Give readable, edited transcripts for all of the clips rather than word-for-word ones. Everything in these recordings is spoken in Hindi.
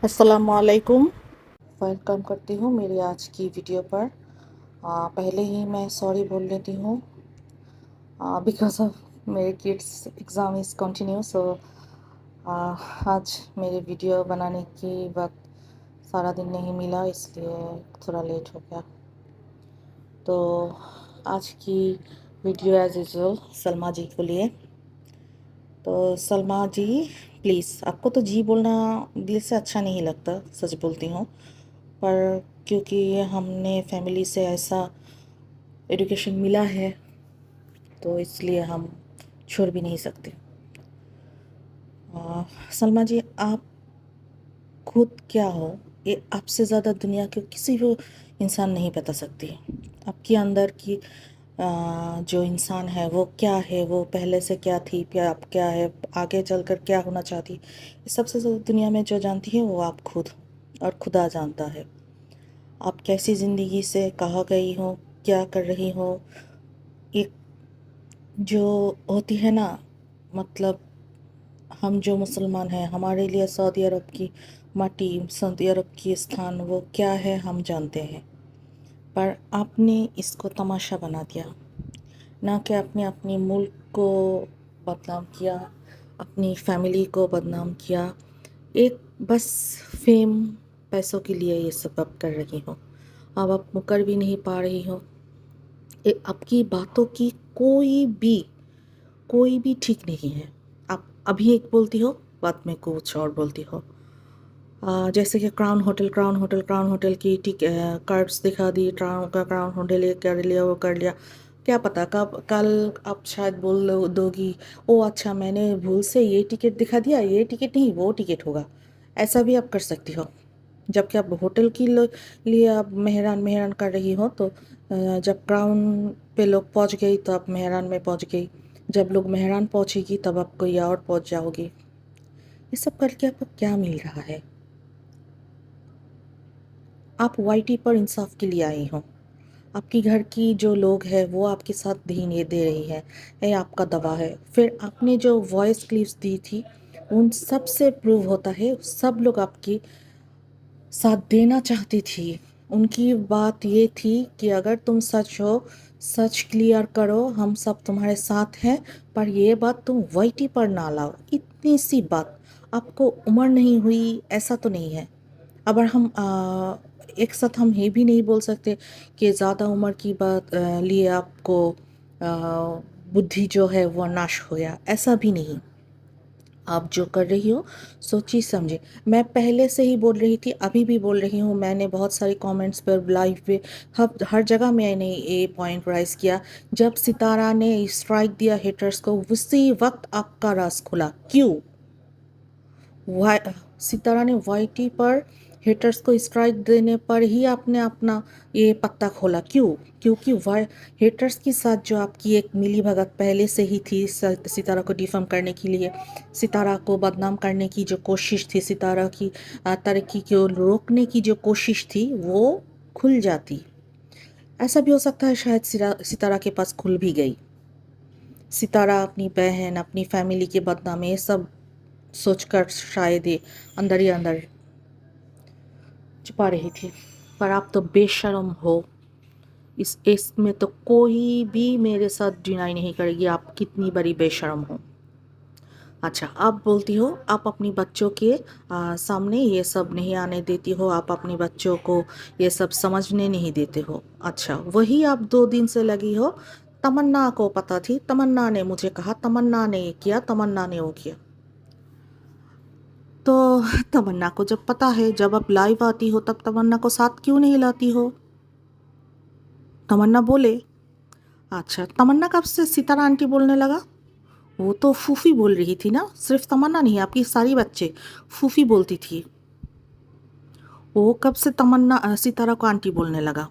अस्सलामुअलैकुम। वेलकम करती हूँ मेरी आज की वीडियो पर। पहले ही मैं सॉरी बोल लेती हूँ बिकॉज़ ऑफ मेरे किड्स एग्ज़ाम इज़ कंटिन्यू। सो आज मेरे वीडियो बनाने की वक्त सारा दिन नहीं मिला, इसलिए थोड़ा लेट हो गया। तो आज की वीडियो एज यूजुअल सलमा जी के लिए। तो सलमा जी, प्लीज़, आपको तो जी बोलना दिल से अच्छा नहीं लगता, सच बोलती हूँ, पर क्योंकि हमने फैमिली से ऐसा एजुकेशन मिला है तो इसलिए हम छोड़ भी नहीं सकते। सलमा जी, आप खुद क्या हो ये आपसे ज़्यादा दुनिया के किसी भी इंसान नहीं बता सकती। आपके अंदर की जो इंसान है वो क्या है, वो पहले से क्या थी, क्या अब क्या है, आगे चलकर क्या होना चाहती, ये सबसे ज़्यादा दुनिया में जो जानती है वो आप खुद और खुदा जानता है। आप कैसी ज़िंदगी से कहाँ गई हो, क्या कर रही हो, एक जो होती है ना, मतलब हम जो मुसलमान हैं, हमारे लिए सऊदी अरब की माटी, सऊदी अरब की स्थान वो क्या है हम जानते हैं। पर आपने इसको तमाशा बना दिया, ना कि आपने अपने मुल्क को बदनाम किया, अपनी फैमिली को बदनाम किया। एक बस फेम, पैसों के लिए ये सब आप कर रही हो। अब आप मुकर भी नहीं पा रही हो। आपकी बातों की कोई भी ठीक नहीं है। आप अभी एक बोलती हो, बाद में कुछ और बोलती हो। जैसे कि क्राउन होटल की कार्ड्स दिखा दी, क्राउन होटल ये कर लिया, वो कर लिया। क्या पता कब कल आप शायद दोगी, ओ अच्छा मैंने भूल से ये टिकट दिखा दिया, ये टिकट नहीं वो टिकट होगा। ऐसा भी आप कर सकती हो। जबकि आप होटल के लिए आप मेहरान मेहरान कर रही हो, तो जब क्राउन पे लोग पहुंच गई तो आप मेहरान में पहुंच गई। जब लोग मेहरान पहुंचेगी तब आप कोई और पहुंच जाओगी। ये सब करके आपको क्या मिल रहा है? आप वाईटी पर इंसाफ के लिए आई हो। आपकी घर की जो लोग हैं वो आपके साथ नहीं दे रही है, ये आपका दवा है। फिर आपने जो वॉइस क्लिप्स दी थी उन सब से प्रूव होता है सब लोग आपकी साथ देना चाहती थी। उनकी बात ये थी कि अगर तुम सच हो, सच क्लियर करो, हम सब तुम्हारे साथ हैं, पर ये बात तुम वाईटी पर ना लाओ। इतनी सी बात। आपको उम्र नहीं हुई ऐसा तो नहीं है। अगर हम एक साथ हम ये भी नहीं बोल सकते कि ज़्यादा उम्र की बात लिए आपको बुद्धि जो है वो नाश होया, ऐसा भी नहीं। आप जो कर रही हो सोची समझे। मैं पहले से ही बोल रही थी, अभी भी बोल रही हूँ, मैंने बहुत सारे कमेंट्स पर, लाइव पे, हर जगह मैंने ये पॉइंट राइज किया। जब सितारा ने स्ट्राइक दिया हेटर्स को, उसी वक्त आपका राज खुला। क्यों? वाई सितारा ने वाईटी पर हेटर्स को स्ट्राइक देने पर ही आपने अपना ये पत्ता खोला। क्यों? क्योंकि वाई हेटर्स के साथ जो आपकी एक मिली भगत पहले से ही थी, सितारा को डिफेम करने के लिए, सितारा को बदनाम करने की जो कोशिश थी, सितारा की तरक्की को रोकने की जो कोशिश थी, वो खुल जाती। ऐसा भी हो सकता है शायद सितारा के पास खुल भी गई। सितारा अपनी बहन, अपनी फैमिली के बदनामी ये सब सोचकर शायद ये अंदर ही अंदर छुपा रही थी। पर आप तो बेशर्म हो। इसमें तो कोई भी मेरे साथ डिनाई नहीं करेगी आप कितनी बड़ी बेशर्म हो। अच्छा, आप बोलती हो आप अपनी बच्चों के सामने ये सब नहीं आने देती हो, आप अपने बच्चों को ये सब समझने नहीं देते हो। अच्छा, वही आप 2 दिन से लगी हो। तमन्ना को पता थी, तमन्ना ने मुझे कहा, तमन्ना ने ये किया, तमन्ना ने वो किया। तो तमन्ना को जब पता है, जब आप लाइव आती हो तब तमन्ना को साथ क्यों नहीं लाती हो? तमन्ना बोले। अच्छा, तमन्ना कब से सितारा आंटी बोलने लगा? वो तो फूफी बोल रही थी ना, सिर्फ तमन्ना नहीं, आपकी सारी बच्चे फूफी बोलती थी। वो कब से तमन्ना सितारा को आंटी बोलने लगा?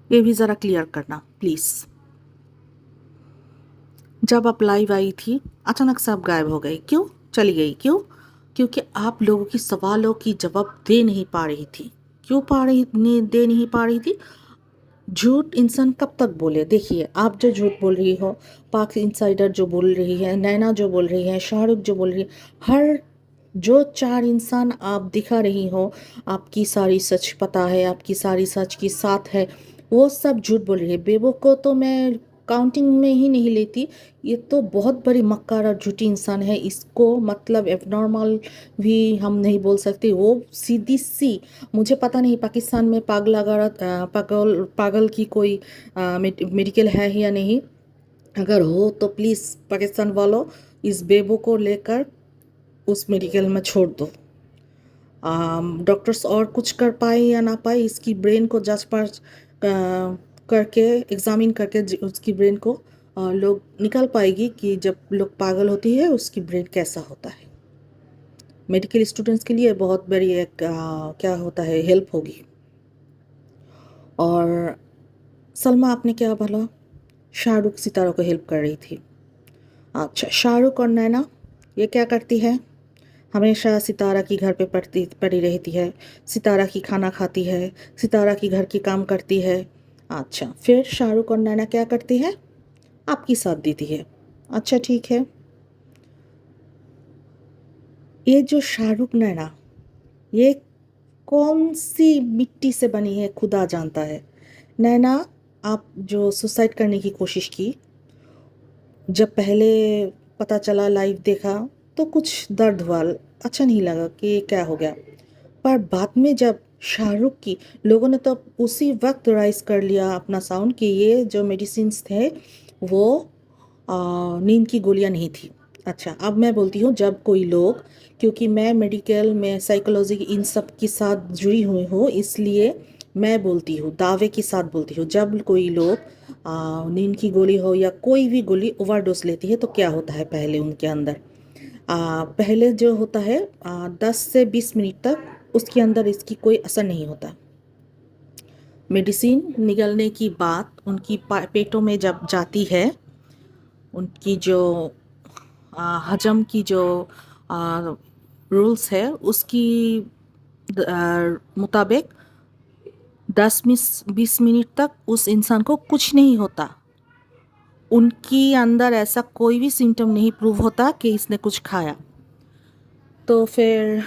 ये भी ज़रा क्लियर करना प्लीज़। जब आप लाइव आई थी अचानक से आप गायब हो गई, क्यों चली गई? क्यों? क्योंकि आप लोगों की सवालों की जवाब दे नहीं पा रही थी। क्यों दे नहीं पा रही थी? झूठ इंसान कब तक बोले? देखिए, आप जो झूठ बोल रही हो, पाक इंसाइडर जो बोल रही है, नैना जो बोल रही है, शाहरुख जो बोल रही है, हर जो चार इंसान आप दिखा रही हो, आपकी सारी सच पता है, आपकी सारी सच की साथ है, वो सब झूठ बोल रही है। बेबो को तो मैं काउंटिंग में ही नहीं लेती। ये तो बहुत बड़ी मक्कार और झूठी इंसान है। इसको मतलब एबनॉर्मल भी हम नहीं बोल सकते। वो सीधी सी, मुझे पता नहीं पाकिस्तान में पागल पागल की कोई मेडिकल है या नहीं। अगर हो तो प्लीज़ पाकिस्तान वालों, इस बेबो को लेकर उस मेडिकल में छोड़ दो। डॉक्टर्स और कुछ कर पाए या ना पाए, इसकी ब्रेन को जांच परख करके, एग्जामिन करके उसकी ब्रेन को लोग निकाल पाएगी कि जब लोग पागल होती है उसकी ब्रेन कैसा होता है। मेडिकल स्टूडेंट्स के लिए बहुत बड़ी एक क्या होता है, हेल्प होगी। और सलमा आपने क्या बोला, शाहरुख सितारों को हेल्प कर रही थी। अच्छा, शाहरुख और नैना ये क्या करती है, हमेशा सितारा की घर पे पड़ी रहती है, सितारा की खाना खाती है, सितारा की घर की काम करती है। अच्छा, फिर शाहरुख और नैना क्या करती है, आपकी साथ देती है। अच्छा ठीक है, ये जो शाहरुख नैना, ये कौन सी मिट्टी से बनी है खुदा जानता है। नैना, आप जो सुसाइड करने की कोशिश की, जब पहले पता चला, लाइव देखा, तो कुछ दर्द हुआ, अच्छा नहीं लगा कि क्या हो गया। पर बाद में जब शाहरुख की, लोगों ने तो उसी वक्त राइज कर लिया अपना साउंड कि ये जो मेडिसिन्स थे वो नींद की गोलियां नहीं थी। अच्छा, अब मैं बोलती हूँ, जब कोई लोग, क्योंकि मैं मेडिकल में साइकोलॉजी इन सब के साथ जुड़ी हुई हूँ, इसलिए मैं बोलती हूँ, दावे के साथ बोलती हूँ, जब कोई लोग नींद की गोली हो या कोई भी गोली ओवरडोज लेती है तो क्या होता है पहले उनके अंदर, पहले जो होता है 10 से 20 मिनट तक उसके अंदर इसकी कोई असर नहीं होता। मेडिसिन निगलने की बात उनकी पेटों में जब जाती है, उनकी जो हजम की जो रूल्स है उसकी मुताबिक 10 से 20 मिनट तक उस इंसान को कुछ नहीं होता। उनकी अंदर ऐसा कोई भी सिम्टम नहीं प्रूव होता कि इसने कुछ खाया। तो फिर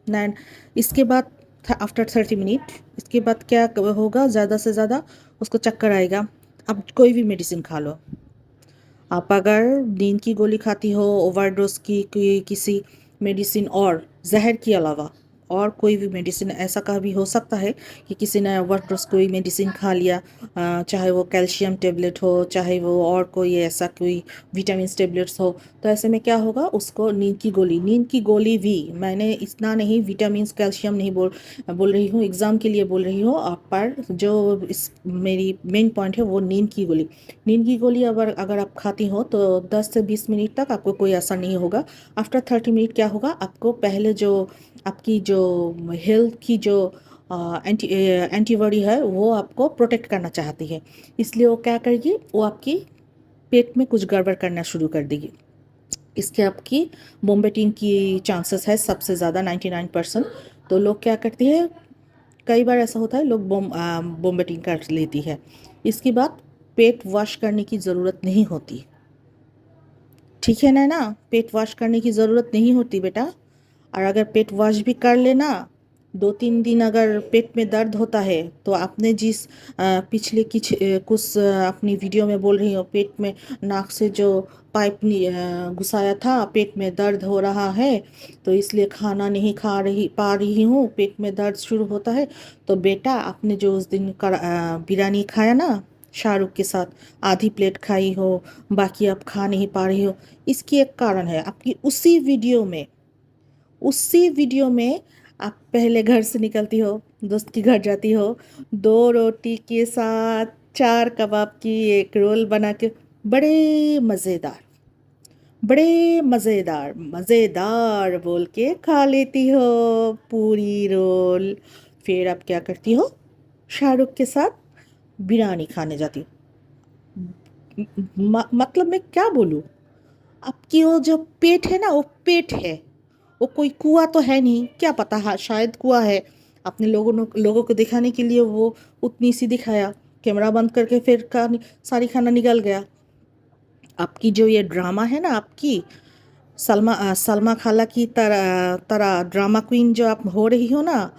नैन, इसके बाद आफ्टर 30 मिनट, इसके बाद क्या होगा, ज़्यादा से ज़्यादा उसको चक्कर आएगा। अब कोई भी मेडिसिन खा लो, आप अगर नींद की गोली खाती हो, ओवरडोज की किसी मेडिसिन और जहर के अलावा और कोई भी मेडिसिन, ऐसा का भी हो सकता है कि किसी ने ओवरडोज कोई मेडिसिन खा लिया, चाहे वो कैल्शियम टेबलेट हो, चाहे वो और कोई ऐसा कोई विटामिन टेबलेट्स हो, तो ऐसे में क्या होगा, उसको नींद की गोली भी, मैंने इतना नहीं विटामिन कैल्शियम नहीं बोल रही हूँ, एग्ज़ाम के लिए बोल रही हूँ, पर जो इस मेरी मेन पॉइंट है वो नींद की गोली। नींद की गोली अगर आप खाती हो तो 10 से 20 मिनट तक आपको कोई असर नहीं होगा। आफ्टर 30 मिनट क्या होगा, आपको पहले जो आपकी जो हेल्थ की जो एंटीबॉडी है वो आपको प्रोटेक्ट करना चाहती है, इसलिए वो क्या करेगी, वो आपकी पेट में कुछ गड़बड़ करना शुरू कर देगी। इसके आपकी वोमिटिंग की चांसेस है सबसे ज़्यादा 99%। तो लोग क्या करते हैं, कई बार ऐसा होता है, लोग वोमिटिंग कर लेती है। इसके बाद पेट वॉश करने की ज़रूरत नहीं होती, ठीक है ना, पेट वॉश करने की ज़रूरत नहीं होती बेटा। और अगर पेट वॉश भी कर लेना, 2-3 दिन अगर पेट में दर्द होता है, तो आपने जिस पिछले कुछ अपनी वीडियो में बोल रही हो, पेट में नाक से जो पाइप घुसाया था, पेट में दर्द हो रहा है, तो इसलिए खाना नहीं पा रही हूँ, पेट में दर्द शुरू होता है। तो बेटा, आपने जो उस दिन बिरयानी खाया ना शाहरुख के साथ, आधी प्लेट खाई हो, बाकी आप खा नहीं पा रही हो, इसकी एक कारण है आपकी उसी वीडियो में आप पहले घर से निकलती हो, दोस्त के घर जाती हो, 2 रोटी के साथ 4 कबाब की एक रोल बना के, बड़े मज़ेदार, बड़े मज़ेदार मज़ेदार बोल के खा लेती हो पूरी रोल। फिर आप क्या करती हो, शाहरुख के साथ बिरयानी खाने जाती हो। मतलब मैं क्या बोलूँ, आपकी वो जो पेट है ना, वो पेट है, वो कोई कुआं तो है नहीं, क्या पता, हाँ शायद कुआं है। आपने लोगों को दिखाने के लिए वो उतनी सी दिखाया, कैमरा बंद करके फिर सारी खाना निकल गया। आपकी जो ये ड्रामा है ना, आपकी सलमा खाला की तरह तरह ड्रामा क्वीन जो आप हो रही हो ना,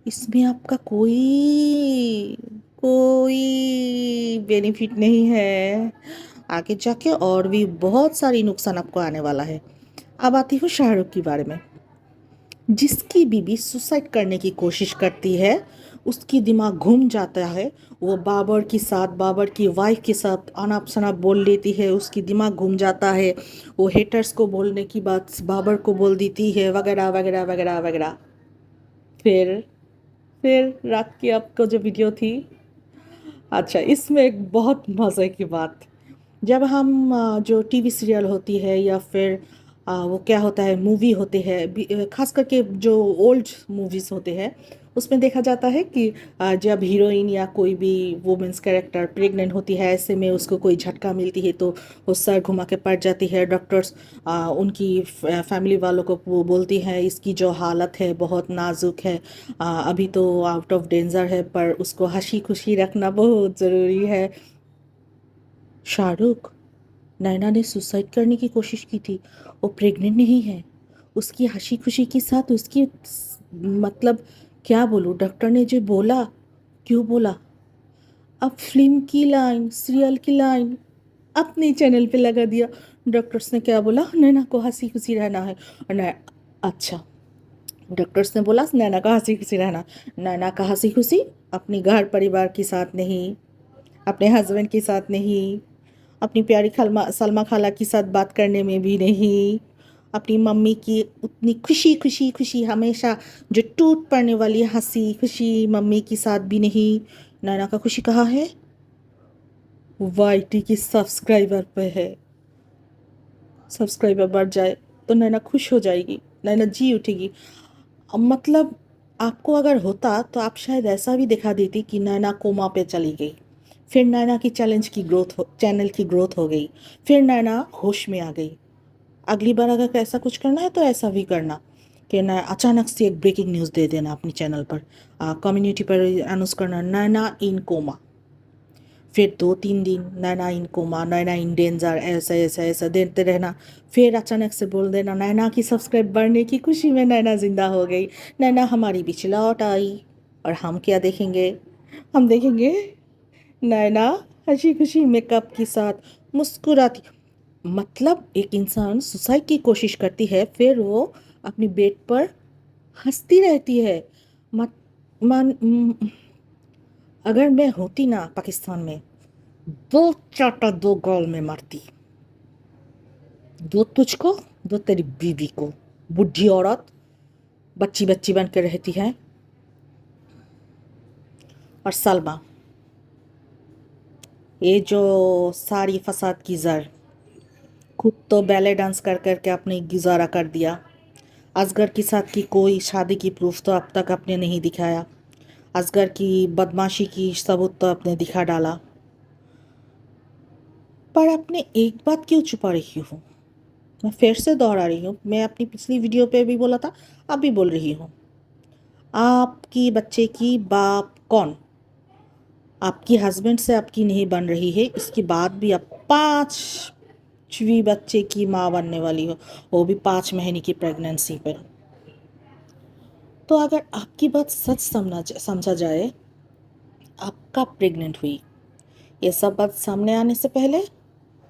इसमें आपका कोई कोई बेनिफिट नहीं है। आगे जाके और भी बहुत सारी नुकसान आपको आने वाला है। अब आती हूँ शाहरुख के बारे में। जिसकी बीवी सुसाइड करने की कोशिश करती है, उसकी दिमाग घूम जाता है। वो बाबर के साथ, बाबर की वाइफ के साथ अनाप शनाप बोल लेती है, उसकी दिमाग घूम जाता है। वो हेटर्स को बोलने की बात बाबर को बोल देती है, वगैरह वगैरह वगैरह वगैरह। फिर फिर रात की आपको जो वीडियो थी, अच्छा इसमें एक बहुत मज़े की बात। जब हम जो टीवी सीरियल होती है या फिर वो क्या होता है, मूवी होते हैं, खास करके जो ओल्ड मूवीज़ होते हैं, उसमें देखा जाता है कि जब हीरोइन या कोई भी वुमेंस कैरेक्टर प्रेग्नेंट होती है, ऐसे में उसको कोई झटका मिलती है तो वो सर घुमा के पड़ जाती है। डॉक्टर्स उनकी फैमिली वालों को वो बोलती है इसकी जो हालत है बहुत नाजुक है, अभी तो आउट ऑफ डेंजर है, पर उसको हंसी खुशी रखना बहुत ज़रूरी है। शाहरुख, नैना ने सुसाइड करने की कोशिश की थी, वो प्रेग्नेंट नहीं है। उसकी हंसी खुशी के साथ उसकी मतलब क्या बोलूँ, डॉक्टर ने जो बोला, क्यों बोला। अब फिल्म की लाइन, सीरियल की लाइन अपने चैनल पे लगा दिया। डॉक्टर्स ने क्या बोला, नैना को हंसी खुशी रहना है। और नै अच्छा, डॉक्टर्स ने बोला नैना का हंसी खुशी रहना। नैना का हंसी खुशी अपनी घर परिवार के साथ नहीं, अपने हस्बैंड के साथ नहीं, अपनी प्यारी खलमा सलमा खाला के साथ बात करने में भी नहीं, अपनी मम्मी की उतनी खुशी खुशी खुशी हमेशा जो टूट पड़ने वाली हंसी खुशी मम्मी के साथ भी नहीं। नैना का खुशी कहाँ है? वाईटी की सब्सक्राइबर पे है। सब्सक्राइबर बढ़ जाए तो नैना खुश हो जाएगी, नैना जी उठेगी। मतलब आपको अगर होता तो आप शायद ऐसा भी दिखा देती कि नैना कोमा पे चली गई, फिर नैना की चैनल की ग्रोथ हो गई, फिर नैना होश में आ गई। अगली बार अगर ऐसा कुछ करना है तो ऐसा भी करना कि ना अचानक से एक ब्रेकिंग न्यूज़ दे देना अपनी चैनल पर, कम्युनिटी पर अनाउंस करना नैना इन कोमा। फिर 2-3 दिन नैना in coma, Naina in danger, ऐसा ऐसा ऐसा देते रहना। फिर अचानक से बोल देना नैना की सब्सक्राइब बढ़ने की खुशी में नैना जिंदा हो गई, नैना हमारी बीच लौट आई। और हम क्या देखेंगे? हम देखेंगे नैना हंसी खुशी मेकअप के साथ मुस्कुराती। मतलब एक इंसान सुसाइड की कोशिश करती है, फिर वो अपनी बेड पर हंसती रहती है। मत मन अगर मैं होती ना पाकिस्तान में, दो चाटा दो गाल में मारती। दो तुझको, दो तेरी बीवी को। बुढ़ी औरत बच्ची बच्ची बन के रहती है। और सलमा, ये जो सारी फसाद की जड़, खुद तो बैले डांस कर करके अपने गुजारा कर दिया। असगर के साथ की कोई शादी की प्रूफ तो अब तक आपने नहीं दिखाया। असगर की बदमाशी की सबूत तो आपने दिखा डाला, पर आपने एक बात क्यों छुपा रही हो? मैं फिर से दोहरा रही हूँ, मैं अपनी पिछली वीडियो पे भी बोला था, अब भी बोल रही हूँ। आपकी बच्चे की बाप कौन? आपकी हस्बैंड से आपकी नहीं बन रही है, इसके बाद भी आप 5वीं बच्चे की माँ बनने वाली हो, वो भी 5 महीने की प्रेगनेंसी पर। तो अगर आपकी बात सच समझा जाए, आप कब प्रेग्नेंट हुई? ये सब बात सामने आने से पहले?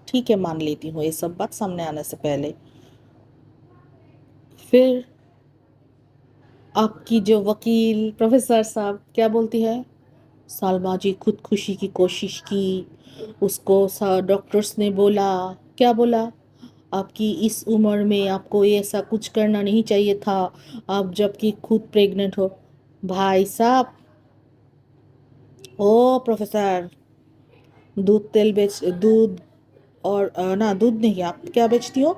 ठीक है, मान लेती हूँ ये सब बात सामने आने से पहले। फिर आपकी जो वकील प्रोफेसर साहब क्या बोलती है, सालमा जी खुदकुशी की कोशिश की, उसको डॉक्टर्स ने बोला, क्या बोला, आपकी इस उम्र में आपको ये ऐसा कुछ करना नहीं चाहिए था, आप जबकि खुद प्रेग्नेंट हो। भाई साहब, ओ प्रोफेसर, दूध और ना दूध नहीं, आप क्या बेचती हो?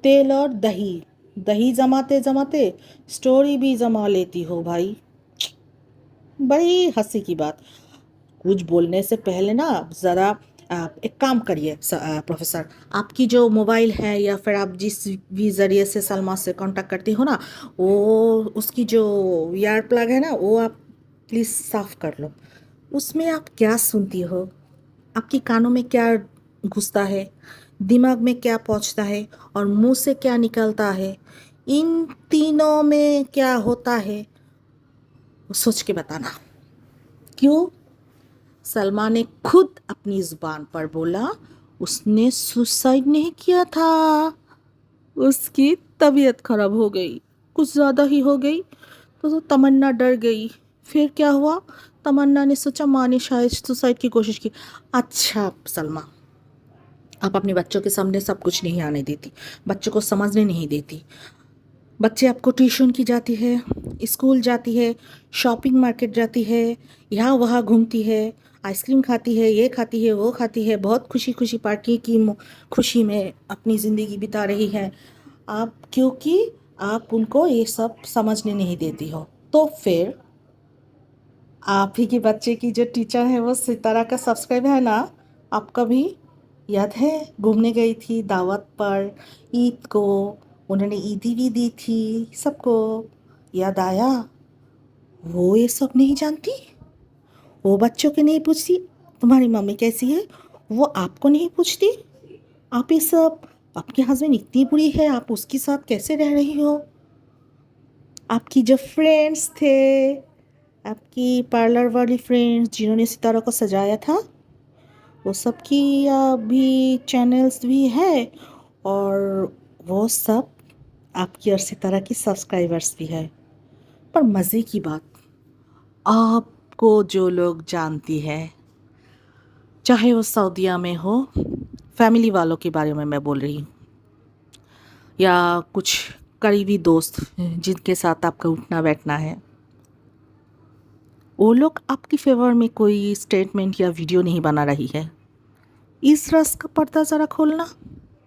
तेल और दही। दही जमाते जमाते स्टोरी भी जमा लेती हो भाई। बड़ी हंसी की बात। कुछ बोलने से पहले ना ज़रा आप एक काम करिए प्रोफेसर, आपकी जो मोबाइल है या फिर आप जिस भी ज़रिए से सलमा से कांटेक्ट करती हो ना, वो उसकी जो ईयर प्लग है ना, वो आप प्लीज़ साफ़ कर लो। उसमें आप क्या सुनती हो? आपके कानों में क्या घुसता है? दिमाग में क्या पहुंचता है और मुंह से क्या निकलता है, इन तीनों में क्या होता है, वो सोच के बताना। क्यों? सलमा ने खुद अपनी जुबान पर बोला उसने सुसाइड नहीं किया था, उसकी तबीयत खराब हो गई, कुछ ज़्यादा ही हो गई। तो तमन्ना डर गई। फिर क्या हुआ? तमन्ना ने सोचा माँ ने शायद सुसाइड की कोशिश की। अच्छा सलमा, आप अपने बच्चों के सामने सब कुछ नहीं आने देती, बच्चों को समझने नहीं देती। बच्चे आपको ट्यूशन की जाती है, स्कूल जाती है, शॉपिंग मार्केट जाती है, यहाँ वहाँ घूमती है, आइसक्रीम खाती है, ये खाती है, वो खाती है, बहुत खुशी खुशी पार्टी की खुशी में अपनी ज़िंदगी बिता रही है आप, क्योंकि आप उनको ये सब समझने नहीं देती हो। तो फिर आप ही के बच्चे की जो टीचर है वो सितारा का सब्सक्राइब है ना, आपका भी याद है? घूमने गई थी दावत पर ईद को, उन्होंने ईदी भी दी थी सबको, याद आया? वो ये सब नहीं जानती, वो बच्चों के नहीं पूछती तुम्हारी मम्मी कैसी है, वो आपको नहीं पूछती। आप ये सब, आपके हस्बैंड इतनी बुरी है, आप उसके साथ कैसे रह रही हो? आपकी जो फ्रेंड्स थे, आपकी पार्लर वाली फ्रेंड्स जिन्होंने सितारों को सजाया था, वो सब की भी चैनल्स भी है, और वो सब आपकी और सितारा की सब्सक्राइबर्स भी है। पर मज़े की बात, आपको जो लोग जानती है, चाहे वो सऊदीया में हो, फैमिली वालों के बारे में मैं बोल रही हूँ, या कुछ करीबी दोस्त जिनके साथ आपका उठना बैठना है, वो लोग आपकी फेवर में कोई स्टेटमेंट या वीडियो नहीं बना रही है। इस रस का पर्दा ज़रा खोलना,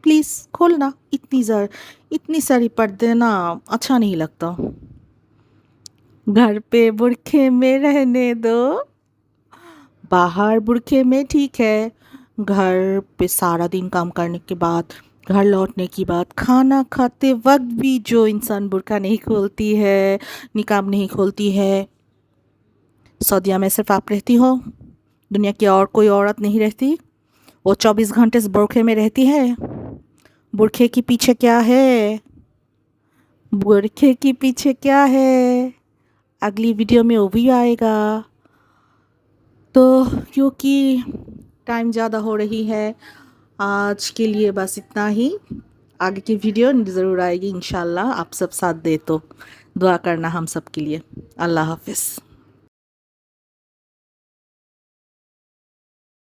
प्लीज़ खोलना। इतनी सारी पर्दे ना अच्छा नहीं लगता। घर पे बुरखे में रहने दो, बाहर बुरखे में ठीक है। घर पे सारा दिन काम करने के बाद, घर लौटने के बाद, खाना खाते वक्त भी जो इंसान बुरका नहीं खोलती है, निकाब नहीं खोलती है, सऊदीया में सिर्फ आप रहती हो, दुनिया की और कोई औरत नहीं रहती। वो 24 घंटे इस बुरखे में रहती है। बुरखे के पीछे क्या है? बुरखे के पीछे क्या है? अगली वीडियो में वो भी आएगा। तो क्योंकि टाइम ज़्यादा हो रही है, आज के लिए बस इतना ही। आगे की वीडियो ज़रूर आएगी इंशाल्लाह, आप सब साथ दे तो दुआ करना हम सब के लिए। अल्लाह हाफिज़।